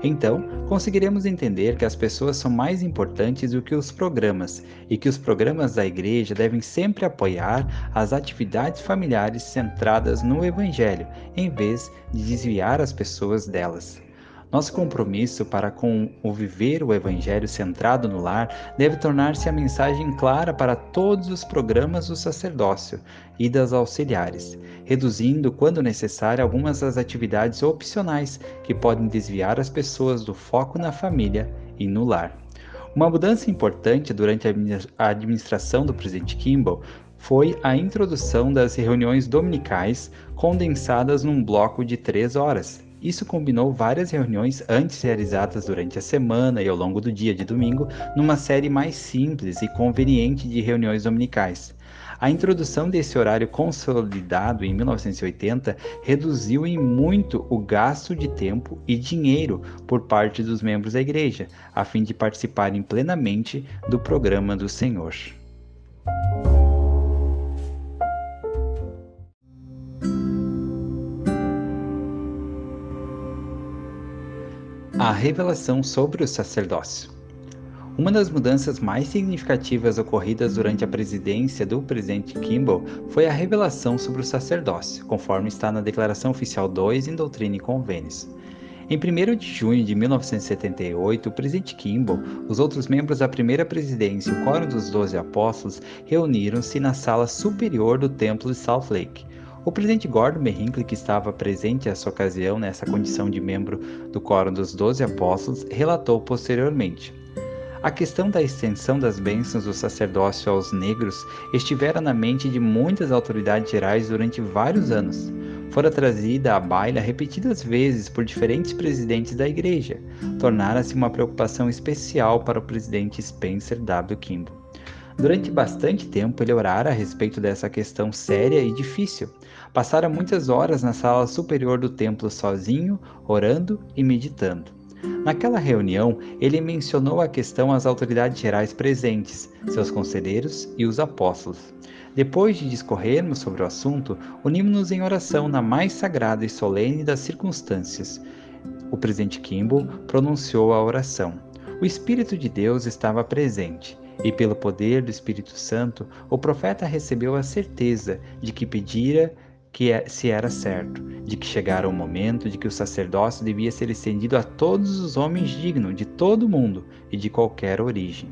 Então, conseguiremos entender que as pessoas são mais importantes do que os programas e que os programas da Igreja devem sempre apoiar as atividades familiares centradas no Evangelho, em vez de desviar as pessoas delas. Nosso compromisso para com o viver o Evangelho centrado no lar deve tornar-se a mensagem clara para todos os programas do sacerdócio e das auxiliares, reduzindo, quando necessário, algumas das atividades opcionais que podem desviar as pessoas do foco na família e no lar." Uma mudança importante durante a administração do presidente Kimball foi a introdução das reuniões dominicais condensadas num bloco de 3 horas. Isso combinou várias reuniões antes realizadas durante a semana e ao longo do dia de domingo, numa série mais simples e conveniente de reuniões dominicais. A introdução desse horário consolidado em 1980 reduziu em muito o gasto de tempo e dinheiro por parte dos membros da Igreja, a fim de participarem plenamente do programa do Senhor. A revelação sobre o sacerdócio. Uma das mudanças mais significativas ocorridas durante a presidência do presidente Kimball foi a revelação sobre o sacerdócio, conforme está na Declaração Oficial 2 em Doutrina e Convênios. Em 1º de junho de 1978, o presidente Kimball, os outros membros da primeira presidência e o Quórum dos 12 Apóstolos reuniram-se na sala superior do Templo de Salt Lake. O presidente Gordon B. Hinckley, que estava presente nessa ocasião nessa condição de membro do Quórum dos 12 Apóstolos, relatou posteriormente: "A questão da extensão das bênçãos do sacerdócio aos negros estivera na mente de muitas autoridades gerais durante vários anos. Fora trazida à baila repetidas vezes por diferentes presidentes da Igreja. Tornara-se uma preocupação especial para o presidente Spencer W. Kimball. Durante bastante tempo ele orara a respeito dessa questão séria e difícil. Passara muitas horas na sala superior do templo sozinho, orando e meditando. Naquela reunião, ele mencionou a questão às autoridades gerais presentes, seus conselheiros e os apóstolos. Depois de discorrermos sobre o assunto, unimos-nos em oração na mais sagrada e solene das circunstâncias. O presidente Kimball pronunciou a oração. O Espírito de Deus estava presente. E pelo poder do Espírito Santo, o profeta recebeu a certeza de que pedira se era certo, de que chegara o momento de que o sacerdócio devia ser estendido a todos os homens dignos de todo o mundo e de qualquer origem.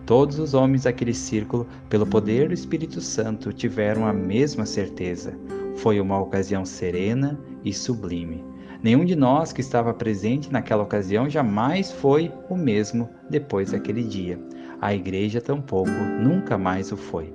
Todos os homens daquele círculo, pelo poder do Espírito Santo, tiveram a mesma certeza. Foi uma ocasião serena e sublime. Nenhum de nós que estava presente naquela ocasião jamais foi o mesmo depois daquele dia. A Igreja tampouco, nunca mais o foi."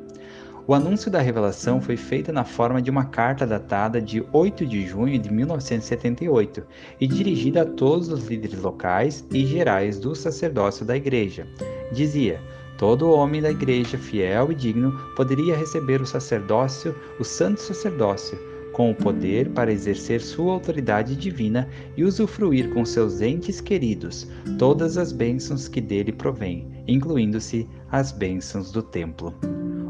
O anúncio da revelação foi feito na forma de uma carta datada de 8 de junho de 1978 e dirigida a todos os líderes locais e gerais do sacerdócio da Igreja. Dizia: "Todo homem da Igreja, fiel e digno, poderia receber o sacerdócio, o santo sacerdócio, com o poder para exercer sua autoridade divina e usufruir com seus entes queridos todas as bênçãos que dele provêm, incluindo-se as bênçãos do templo."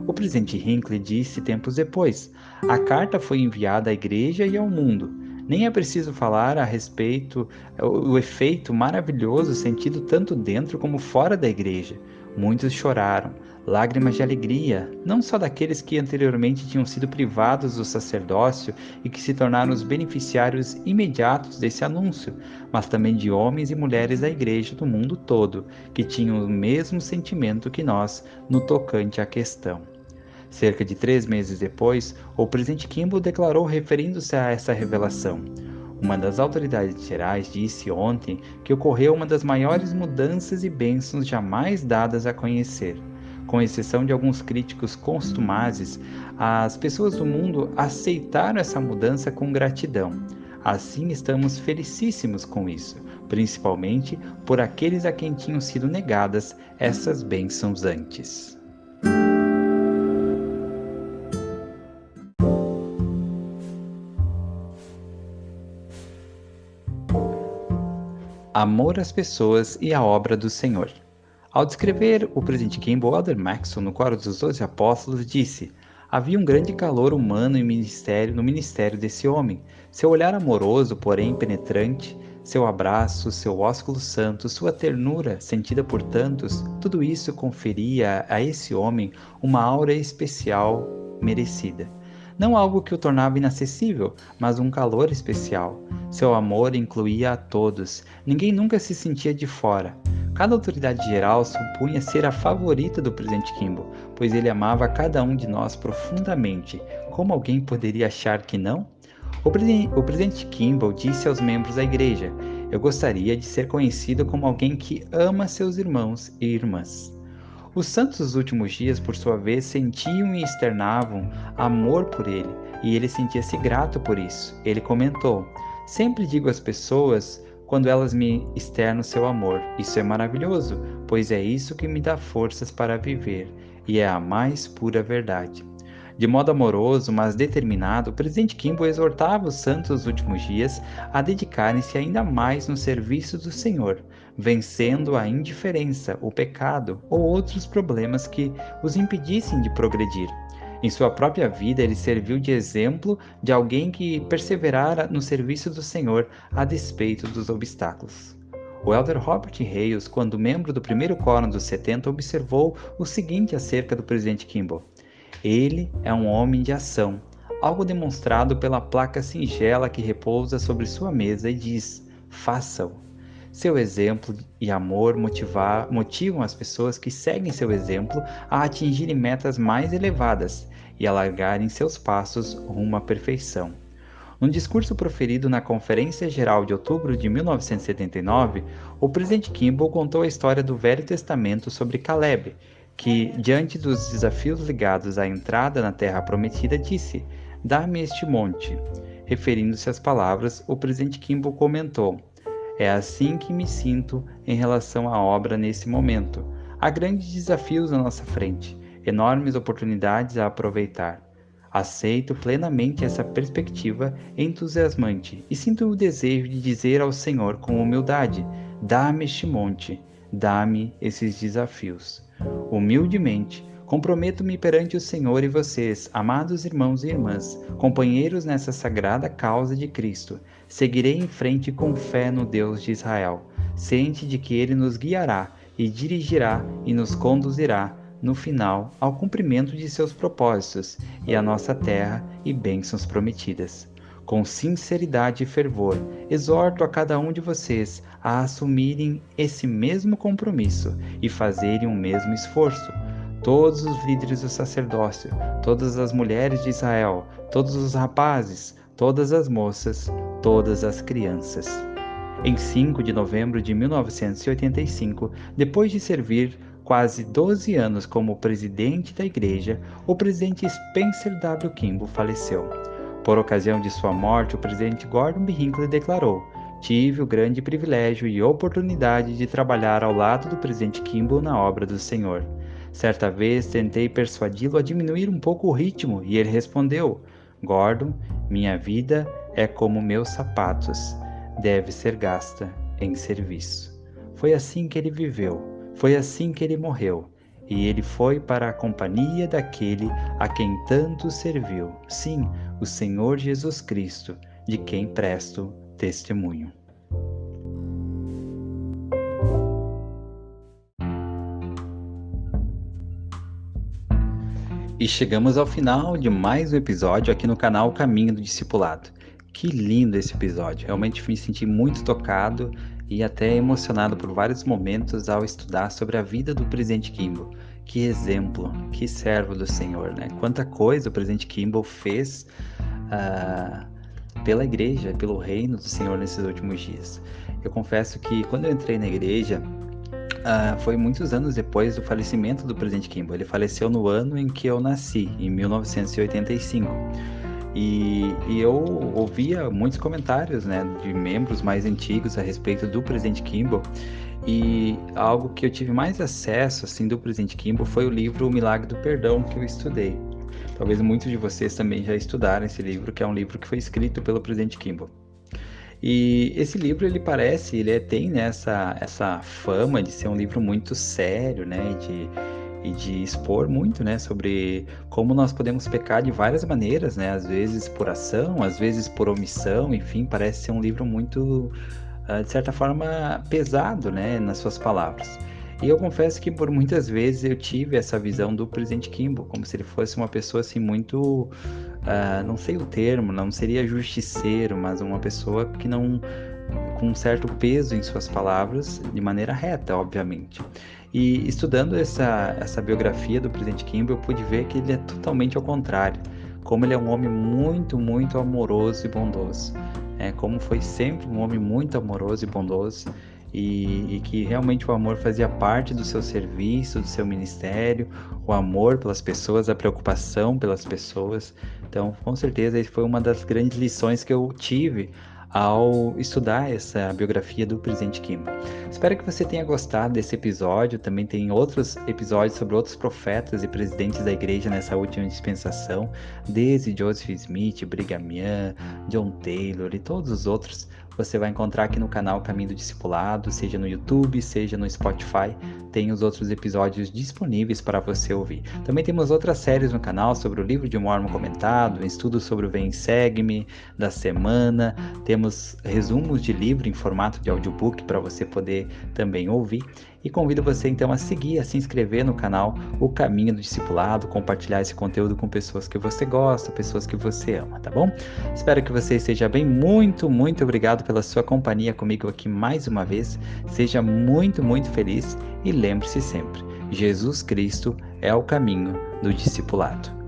O presidente Hinckley disse tempos depois: "A carta foi enviada à Igreja e ao mundo. Nem é preciso falar a respeito do efeito maravilhoso sentido tanto dentro como fora da Igreja. Muitos choraram, Lágrimas de alegria, não só daqueles que anteriormente tinham sido privados do sacerdócio e que se tornaram os beneficiários imediatos desse anúncio, mas também de homens e mulheres da igreja do mundo todo, que tinham o mesmo sentimento que nós no tocante à questão. Cerca de 3 meses depois, o presidente Kimball declarou referindo-se a essa revelação: uma das autoridades gerais disse ontem que ocorreu uma das maiores mudanças e bênçãos jamais dadas a conhecer. Com exceção de alguns críticos constumazes, as pessoas do mundo aceitaram essa mudança com gratidão. Assim, estamos felicíssimos com isso, principalmente por aqueles a quem tinham sido negadas essas bênçãos antes. Amor às pessoas e a obra do Senhor. Ao descrever o presidente Kimball, Elder Maxwell, no Coro dos Doze Apóstolos, disse: havia um grande calor humano no ministério desse homem. Seu olhar amoroso, porém penetrante, seu abraço, seu ósculo santo, sua ternura, sentida por tantos, tudo isso conferia a esse homem uma aura especial merecida. Não algo que o tornava inacessível, mas um calor especial. Seu amor incluía a todos, ninguém nunca se sentia de fora. Cada autoridade geral supunha ser a favorita do presidente Kimball, pois ele amava cada um de nós profundamente. Como alguém poderia achar que não? O presidente Kimball disse aos membros da igreja: eu gostaria de ser conhecido como alguém que ama seus irmãos e irmãs. Os santos dos últimos dias, por sua vez, sentiam e externavam amor por ele, e ele sentia-se grato por isso. Ele comentou: sempre digo às pessoas quando elas me externam seu amor, isso é maravilhoso, pois é isso que me dá forças para viver, e é a mais pura verdade. De modo amoroso, mas determinado, o presidente Kimball exortava os santos dos últimos dias a dedicarem-se ainda mais no serviço do Senhor, vencendo a indiferença, o pecado ou outros problemas que os impedissem de progredir. Em sua própria vida, ele serviu de exemplo de alguém que perseverara no serviço do Senhor a despeito dos obstáculos. O elder Robert Hales, quando membro do primeiro Quórum dos 70, observou o seguinte acerca do presidente Kimball: ele é um homem de ação, algo demonstrado pela placa singela que repousa sobre sua mesa e diz: faça-o. Seu exemplo e amor motivam as pessoas que seguem seu exemplo a atingirem metas mais elevadas e alargarem seus passos rumo à perfeição. Num discurso proferido na Conferência Geral de outubro de 1979, o presidente Kimball contou a história do Velho Testamento sobre Caleb, que, diante dos desafios ligados à entrada na Terra Prometida, disse: dá-me este monte. Referindo-se às palavras, o presidente Kimball comentou: é assim que me sinto em relação à obra nesse momento. Há grandes desafios à nossa frente, enormes oportunidades a aproveitar. Aceito plenamente essa perspectiva entusiasmante e sinto o desejo de dizer ao Senhor com humildade: dá-me este monte, dá-me esses desafios. Humildemente, comprometo-me perante o Senhor e vocês, amados irmãos e irmãs, companheiros nessa sagrada causa de Cristo. Seguirei em frente com fé no Deus de Israel, ciente de que Ele nos guiará e dirigirá e nos conduzirá, no final, ao cumprimento de seus propósitos e à nossa terra e bênçãos prometidas. Com sinceridade e fervor, exorto a cada um de vocês a assumirem esse mesmo compromisso e fazerem o mesmo esforço. Todos os líderes do sacerdócio, todas as mulheres de Israel, todos os rapazes, todas as moças, todas as crianças. Em 5 de novembro de 1985, depois de servir quase 12 anos como presidente da igreja, o presidente Spencer W. Kimball faleceu. Por ocasião de sua morte, o presidente Gordon B. Hinckley declarou: tive o grande privilégio e oportunidade de trabalhar ao lado do presidente Kimball na obra do Senhor. Certa vez tentei persuadi-lo a diminuir um pouco o ritmo e ele respondeu: Gordon, minha vida é como meus sapatos, deve ser gasta em serviço. Foi assim que ele viveu, foi assim que ele morreu, e ele foi para a companhia daquele a quem tanto serviu, sim, o Senhor Jesus Cristo, de quem presto testemunho. E chegamos ao final de mais um episódio aqui no canal Caminho do Discipulado. Que lindo esse episódio, realmente me senti muito tocado e até emocionado por vários momentos ao estudar sobre a vida do presidente Kimball. Que exemplo, que servo do Senhor, né? Quanta coisa o presidente Kimball fez pela igreja, pelo reino do Senhor nesses últimos dias. Eu confesso que quando eu entrei na igreja, foi muitos anos depois do falecimento do presidente Kimball. Ele faleceu no ano em que eu nasci, em 1985. E eu ouvia muitos comentários, né, de membros mais antigos a respeito do presidente Kimball. E algo que eu tive mais acesso assim, do presidente Kimball foi o livro O Milagre do Perdão, que eu estudei. Talvez muitos de vocês também já estudaram esse livro, que é um livro que foi escrito pelo presidente Kimball. E esse livro, ele tem, né, essa fama de ser um livro muito sério, né, e de expor muito, né, sobre como nós podemos pecar de várias maneiras, né, às vezes por ação, às vezes por omissão, enfim, parece ser um livro muito, de certa forma, pesado, né, nas suas palavras. E eu confesso que por muitas vezes eu tive essa visão do presidente Kimball, como se ele fosse uma pessoa assim muito, não sei o termo, não seria justiceiro, mas uma pessoa que não, com um certo peso em suas palavras, de maneira reta, obviamente. E estudando essa biografia do presidente Kimball, eu pude ver que ele é totalmente ao contrário, como ele é um homem muito, muito amoroso e bondoso. Como foi sempre um homem muito amoroso e bondoso, e que realmente o amor fazia parte do seu serviço, do seu ministério, o amor pelas pessoas, a preocupação pelas pessoas. Então, com certeza, isso foi uma das grandes lições que eu tive ao estudar essa biografia do presidente Kimball. Espero que você tenha gostado desse episódio. Também tem outros episódios sobre outros profetas e presidentes da igreja nessa última dispensação, desde Joseph Smith, Brigham Young, John Taylor e todos os outros. Você vai encontrar aqui no canal Caminho do Discipulado, seja no YouTube, seja no Spotify, tem os outros episódios disponíveis para você ouvir. Também temos outras séries no canal sobre o livro de Mórmon comentado, estudos sobre o Vem e Segue-me da semana, temos resumos de livro em formato de audiobook para você poder também ouvir. E convido você então a seguir, a se inscrever no canal O Caminho do Discipulado, compartilhar esse conteúdo com pessoas que você gosta, pessoas que você ama, tá bom? Espero que você esteja bem. Muito, muito obrigado pela sua companhia comigo aqui mais uma vez. Seja muito, muito feliz e lembre-se sempre, Jesus Cristo é o caminho do discipulado.